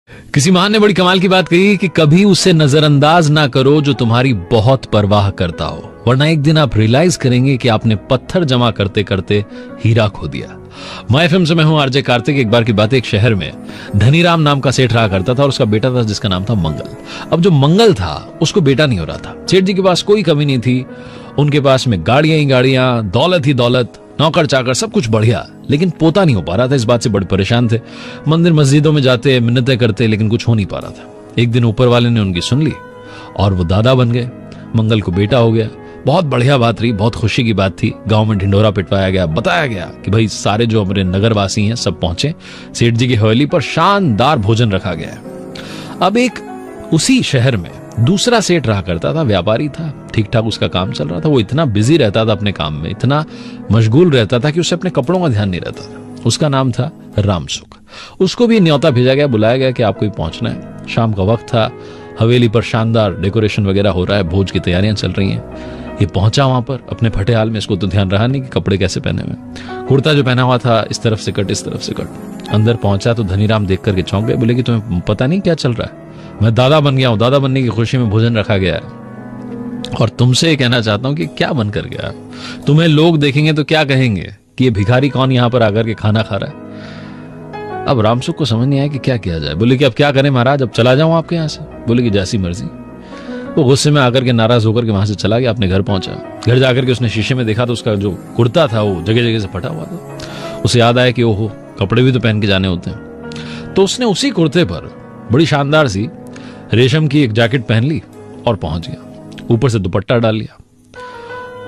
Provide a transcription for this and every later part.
किसी महान ने बड़ी कमाल की बात कही कि कभी उसे नजरअंदाज ना करो जो तुम्हारी बहुत परवाह करता हो, वरना एक दिन आप रियलाइज करेंगे कि आपने पत्थर जमा करते करते हीरा खो दिया। माय फिल्म से मैं हूं आरजे कार्तिक। एक बार की बात है, एक शहर में धनीराम नाम का सेठ रहा करता था और उसका बेटा था जिसका नाम था मंगल। अब जो मंगल था उसको बेटा नहीं हो रहा था। सेठ जी के पास कोई कमी नहीं थी, उनके पास में गाड़ियां ही गाड़ियां, दौलत ही दौलत, नौकर चाकर, सब कुछ बढ़िया, लेकिन पोता नहीं हो पा रहा था। इस बात से बड़े परेशान थे। मंदिर मस्जिदों में जाते, मिन्नतें करते, लेकिन कुछ हो नहीं पा रहा था। एक दिन ऊपर वाले ने उनकी सुन ली और वो दादा बन गए। मंगल को बेटा हो गया। बहुत बढ़िया बात रही, बहुत खुशी की बात थी। गांव में ढिंडोरा पिटवाया गया, बताया गया कि भाई सारे जो हमारे नगरवासी हैं सब पहुंचे, सेठ जी की हवेली पर शानदार भोजन रखा गया है। अब एक उसी शहर में दूसरा सेठ रहा करता था, व्यापारी था, ठीक ठाक उसका काम चल रहा था। वो इतना बिजी रहता था अपने काम में, इतना मशगूल रहता था कि उसे अपने कपड़ों का ध्यान नहीं रहता था। उसका नाम था रामसुख। उसको भी न्योता भेजा गया, बुलाया गया कि आपको भी पहुंचना है। शाम का वक्त था, हवेली पर शानदार डेकोरेशन वगैरह हो रहा है, भोज की तैयारियां चल रही हैं। ये पहुंचा वहां पर अपने फटे हाल में। इसको तो ध्यान रहा नहीं कि कपड़े कैसे पहने हुए। कुर्ता जो पहना हुआ था इस तरफ से कट, इस तरफ से कट। अंदर पहुंचा तो धनीराम देख करके चौंक गए। बोले कि तुम्हें पता नहीं क्या चल रहा है? मैं दादा बन गया हूं, दादा बनने की खुशी में भोजन रखा गया है और तुमसे ये कहना चाहता हूं कि क्या बनकर गया। तुम्हें लोग देखेंगे तो क्या कहेंगे कि ये भिखारी कौन यहां पर आकर के खाना खा रहा है। अब रामसुख को समझ नहीं आया कि क्या किया जाए। बोले कि अब क्या करें महाराज, अब चला जाऊं आपके यहां से? बोले कि जैसी मर्जी। वो गुस्से में आकर के नाराज होकर के वहां से चला गया, अपने घर पहुंचा। घर जाकर के उसने शीशे में देखा तो उसका जो कुर्ता था वो जगह जगह से फटा हुआ था। उसे याद आया कि ओहो, कपड़े भी तो पहन के जाने होते हैं। तो उसने उसी कुर्ते पर बड़ी शानदार सी रेशम की एक जैकेट पहन ली और पहुंच गया। ऊपर से दुपट्टा डाल लिया,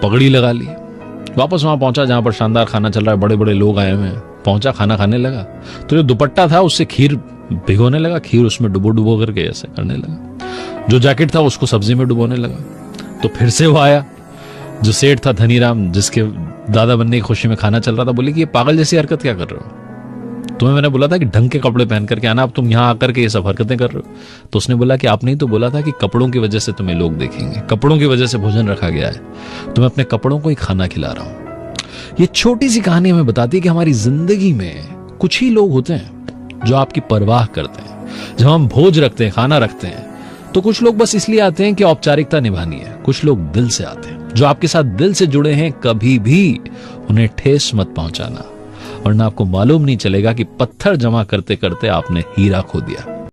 पगड़ी लगा ली। वापस वहां पहुंचा जहां पर शानदार खाना चल रहा है, बड़े बड़े लोग आए हुए हैं। पहुंचा, खाना खाने लगा तो जो दुपट्टा था उससे खीर भिगोने लगा, खीर उसमें डुबो डुबो करके ऐसे करने लगा। जो जैकेट था उसको सब्जी में डुबोने लगा। तो फिर से वो आया, जो सेठ था धनीराम, जिसके दादा बनने की खुशी में खाना चल रहा था। बोले कि ये पागल जैसी हरकत क्या कर रहे हो? तुम्हें मैंने बोला था कि ढंग के कपड़े पहन करके आना, अब तुम यहां आकर के ये सब हरकतें कर रहे हो। तो उसने बोला कि आपने ही तो बोला था कि कपड़ों की वजह से तुम्हें लोग देखेंगे, कपड़ों की वजह से भोजन रखा गया है, तो मैं अपने कपड़ों को ही खाना खिला रहा हूं। ये छोटी सी कहानी हमें बताती है कि हमारी जिंदगी में कुछ ही लोग होते हैं जो आपकी परवाह करते हैं। जब हम भोज रखते हैं, खाना रखते हैं, तो कुछ लोग बस इसलिए आते हैं कि औपचारिकता निभानी है। कुछ लोग दिल से आते हैं, जो आपके साथ दिल से जुड़े हैं। कभी भी उन्हें ठेस मत पहुंचाना, वरना आपको मालूम नहीं चलेगा कि पत्थर जमा करते करते आपने हीरा खो दिया।